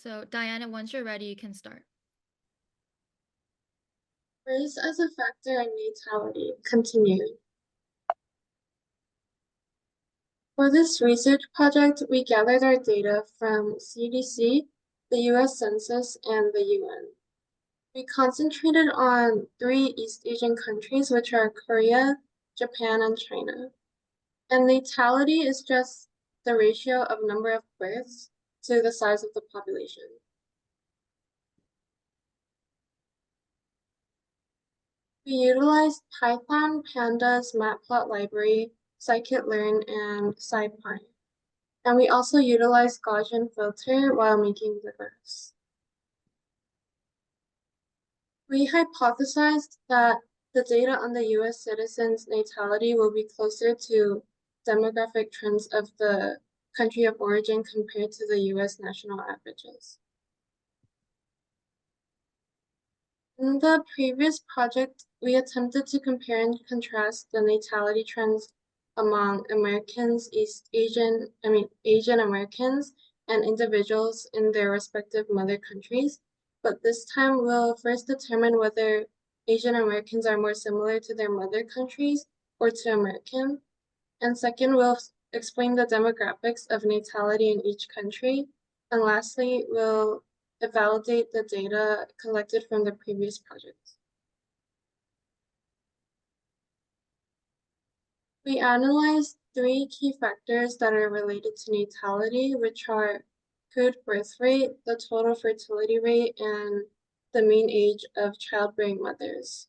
So, Diana, once you're ready, you can start. Race as a factor in natality continued. For this research project, we gathered our data from CDC, the US Census, and the UN. We concentrated on three East Asian countries, which are Korea, Japan, and China. And natality is just the ratio of number of births to the size of the population. We utilized Python, Pandas, Matplot library, scikit-learn, and SciPy. And we also utilize Gaussian filter while making the graphs. We hypothesized that the data on the US citizens' natality will be closer to demographic trends of the country of origin compared to the US national averages. In the previous project, we attempted to compare and contrast the natality trends among Asian Americans and individuals in their respective mother countries. But this time we'll first determine whether Asian Americans are more similar to their mother countries or to American. And second, we'll explain the demographics of natality in each country. And lastly, we'll validate the data collected from the previous projects. We analyzed three key factors that are related to natality, which are crude birth rate, the total fertility rate, and the mean age of childbearing mothers.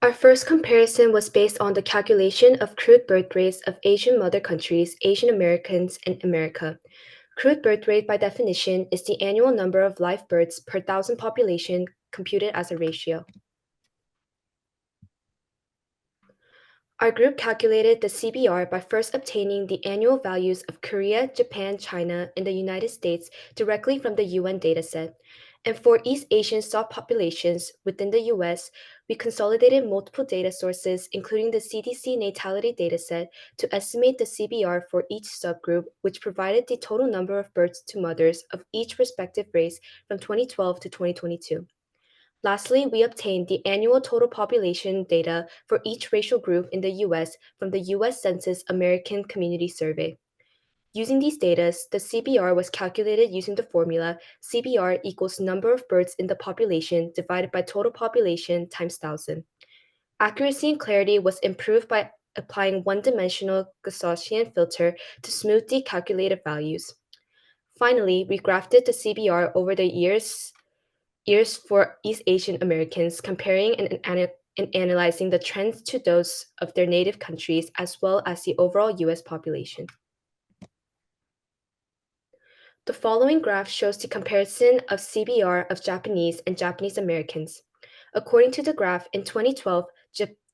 Our first comparison was based on the calculation of crude birth rates of Asian mother countries, Asian Americans, and America. Crude birth rate, by definition, is the annual number of live births per thousand population computed as a ratio. Our group calculated the CBR by first obtaining the annual values of Korea, Japan, China, and the United States directly from the UN dataset. And for East Asian subpopulations within the US, we consolidated multiple data sources, including the CDC natality dataset, to estimate the CBR for each subgroup, which provided the total number of births to mothers of each respective race from 2012 to 2022. Lastly, we obtained the annual total population data for each racial group in the US from the US Census American Community Survey. Using these data, the CBR was calculated using the formula CBR equals number of births in the population divided by total population times 1,000. Accuracy and clarity was improved by applying one-dimensional Gaussian filter to smooth the calculated values. Finally, we graphed the CBR over the years for East Asian Americans, comparing and analyzing the trends to those of their native countries as well as the overall US population. The following graph shows the comparison of CBR of Japanese and Japanese Americans. According to the graph, in 2012,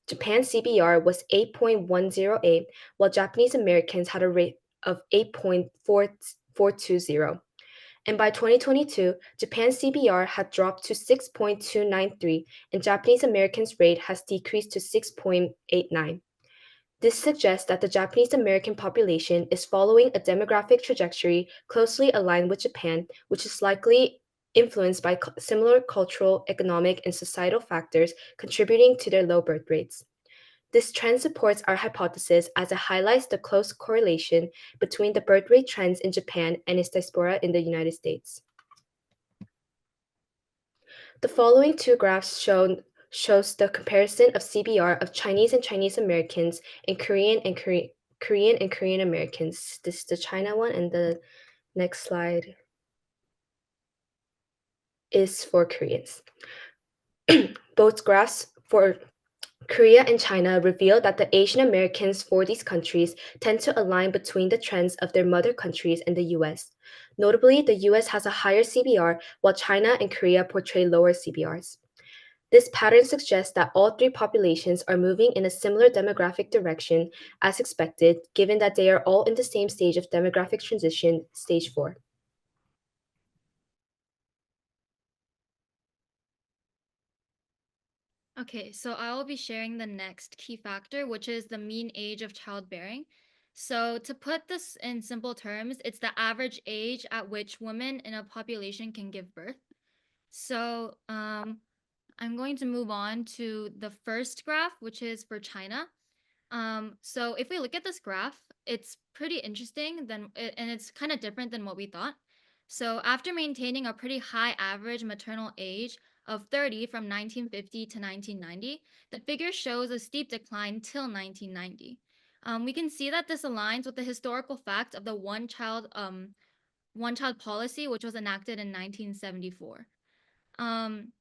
Japan's CBR was 8.108, while Japanese Americans had a rate of 8.420. And by 2022, Japan's CBR had dropped to 6.293, and Japanese Americans' rate has decreased to 6.89. This suggests that the Japanese American population is following a demographic trajectory closely aligned with Japan, which is likely influenced by similar cultural, economic, and societal factors contributing to their low birth rates. This trend supports our hypothesis as it highlights the close correlation between the birth rate trends in Japan and its diaspora in the United States. The following two graphs shows the comparison of CBR of Chinese and Chinese Americans and Korean and Korean Americans. This is the China one, and the next slide is for Koreans. Both graphs for Korea and China reveal that the Asian Americans for these countries tend to align between the trends of their mother countries and the US. Notably, the US has a higher CBR, while China and Korea portray lower CBRs. This pattern suggests that all three populations are moving in a similar demographic direction as expected, given that they are all in the same stage of demographic transition, stage 4. Okay, so I will be sharing the next key factor, which is the mean age of childbearing. So, to put this in simple terms, it's the average age at which women in a population can give birth. So, I'm going to move on to the first graph, which is for China. So if we look at this graph, it's pretty interesting and it's kind of different than what we thought. So after maintaining a pretty high average maternal age of 30 from 1950 to 1990, the figure shows a steep decline till 1990. We can see that this aligns with the historical fact of the one child policy, which was enacted in 1974. Um,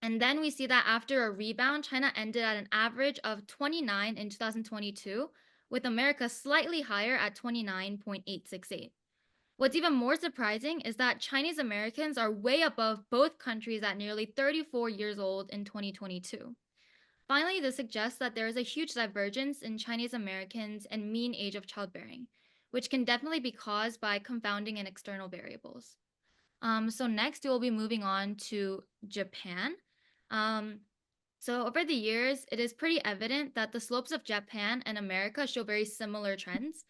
and then we see that after a rebound, China ended at an average of 29 in 2022, with America slightly higher at 29.868. What's even more surprising is that Chinese Americans are way above both countries at nearly 34 years old in 2022. Finally, this suggests that there is a huge divergence in Chinese Americans and mean age of childbearing, which can definitely be caused by confounding and external variables. So next we'll be moving on to Japan. Um, so over the years, it is pretty evident that the slopes of Japan and America show very similar trends.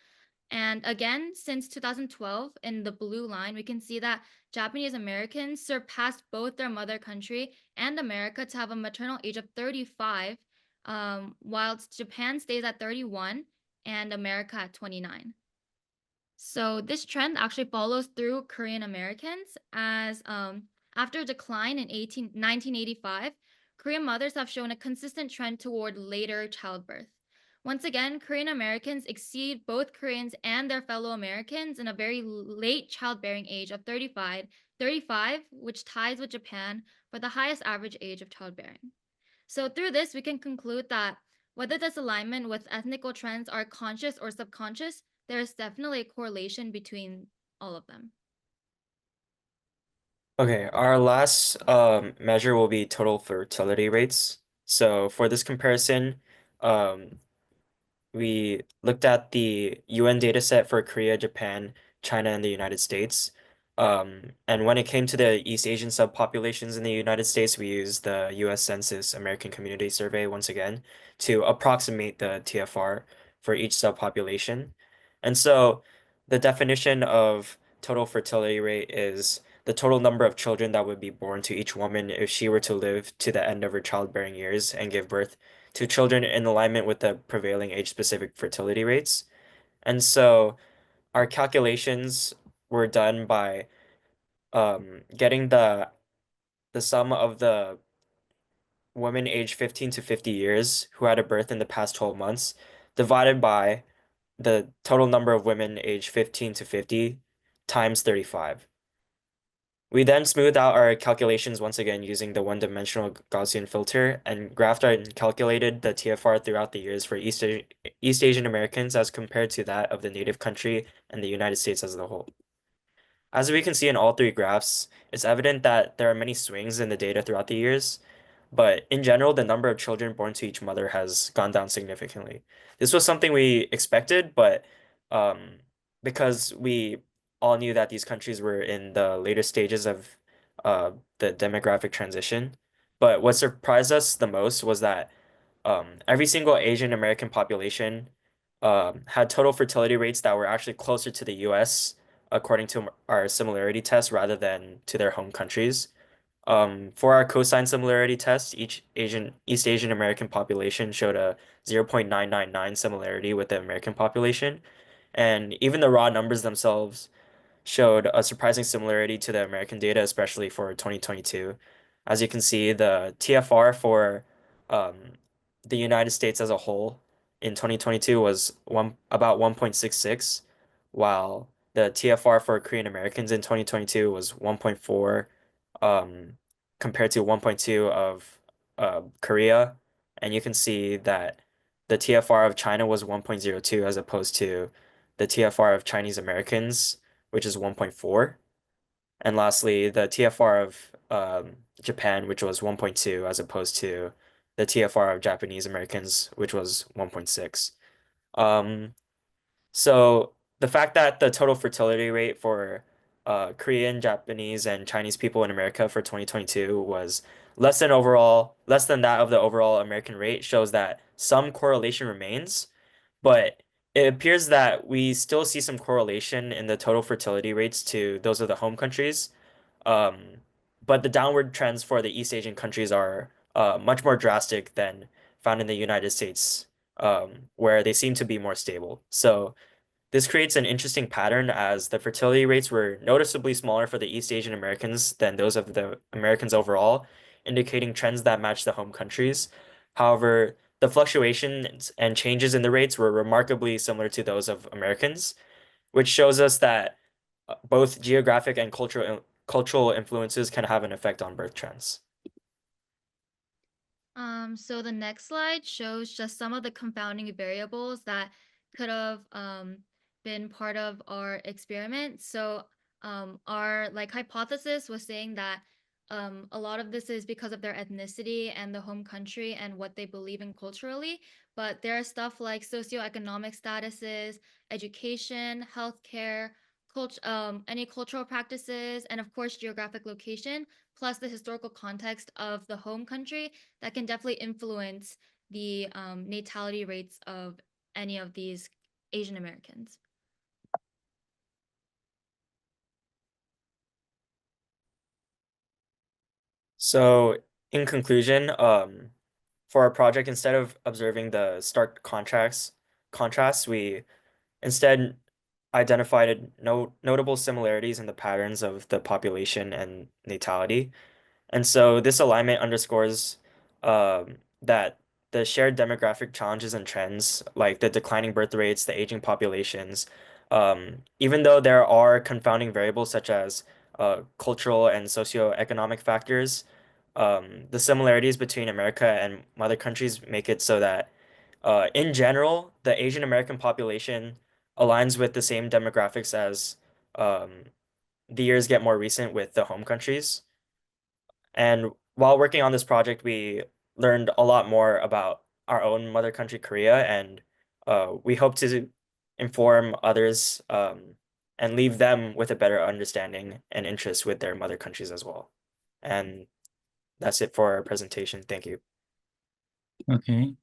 And again, since 2012, in the blue line, we can see that Japanese Americans surpassed both their mother country and America to have a maternal age of 35, whilst Japan stays at 31 and America at 29. So this trend actually follows through Korean Americans as after a decline in 1985, Korean mothers have shown a consistent trend toward later childbirth. Once again, Korean Americans exceed both Koreans and their fellow Americans in a very late childbearing age of 35, which ties with Japan for the highest average age of childbearing. So through this, we can conclude that whether this alignment with ethnical trends are conscious or subconscious, there is definitely a correlation between all of them. Okay, our last measure will be total fertility rates. So for this comparison, um, we looked at the UN dataset for Korea, Japan, China, and the United States. And when it came to the East Asian subpopulations in the United States, we used the US Census American Community Survey once again to approximate the TFR for each subpopulation. And so the definition of total fertility rate is the total number of children that would be born to each woman if she were to live to the end of her childbearing years and give birth to children in alignment with the prevailing age-specific fertility rates. And so our calculations were done by getting the sum of the women aged 15 to 50 years who had a birth in the past 12 months divided by the total number of women aged 15 to 50 times 35. We then smoothed out our calculations once again using the one-dimensional Gaussian filter and graphed and calculated the TFR throughout the years for East Asian Americans as compared to that of the native country and the United States as a whole. As we can see in all three graphs, it's evident that there are many swings in the data throughout the years, but in general, the number of children born to each mother has gone down significantly. This was something we expected, but um, because we all knew that these countries were in the later stages of the demographic transition. But what surprised us the most was that every single Asian American population had total fertility rates that were actually closer to the US according to our similarity test rather than to their home countries. For our cosine similarity test, each East Asian American population showed a 0.999 similarity with the American population. And even the raw numbers themselves showed a surprising similarity to the American data, especially for 2022. As you can see, the TFR for um, the United States as a whole in 2022 was about 1.66, while the TFR for Korean Americans in 2022 was 1.4, um, compared to 1.2 of Korea. And you can see that the TFR of China was 1.02 as opposed to the TFR of Chinese Americans, which is 1.4. And lastly, the TFR of Japan, which was 1.2, as opposed to the TFR of Japanese Americans, which was 1.6. Um, so the fact that the total fertility rate for Korean, Japanese, and Chinese people in America for 2022 was less than that of the overall American rate shows that some correlation remains, but it appears that we still see some correlation in the total fertility rates to those of the home countries. Um, but the downward trends for the East Asian countries are much more drastic than found in the United States, where they seem to be more stable. So this creates an interesting pattern as the fertility rates were noticeably smaller for the East Asian Americans than those of the Americans overall, indicating trends that match the home countries. However, the fluctuations and changes in the rates were remarkably similar to those of Americans, which shows us that both geographic and cultural influences can have an effect on birth trends. So the next slide shows just some of the confounding variables that could have been part of our experiment. So our like hypothesis was saying that a lot of this is because of their ethnicity and the home country and what they believe in culturally. But there are stuff like socioeconomic statuses, education, healthcare, any cultural practices, and of course geographic location, plus the historical context of the home country that can definitely influence the natality rates of any of these Asian Americans. So, in conclusion, for our project, instead of observing the stark contrasts, we instead identified notable similarities in the patterns of the population and natality. And so this alignment underscores that the shared demographic challenges and trends, like the declining birth rates, the aging populations, even though there are confounding variables such as cultural and socioeconomic factors, the similarities between America and mother countries make it so that, in general, the Asian American population aligns with the same demographics as um, the years get more recent with the home countries. And while working on this project, we learned a lot more about our own mother country, Korea, and we hope to inform others and leave them with a better understanding and interest with their mother countries as well. And that's it for our presentation. Thank you. Okay.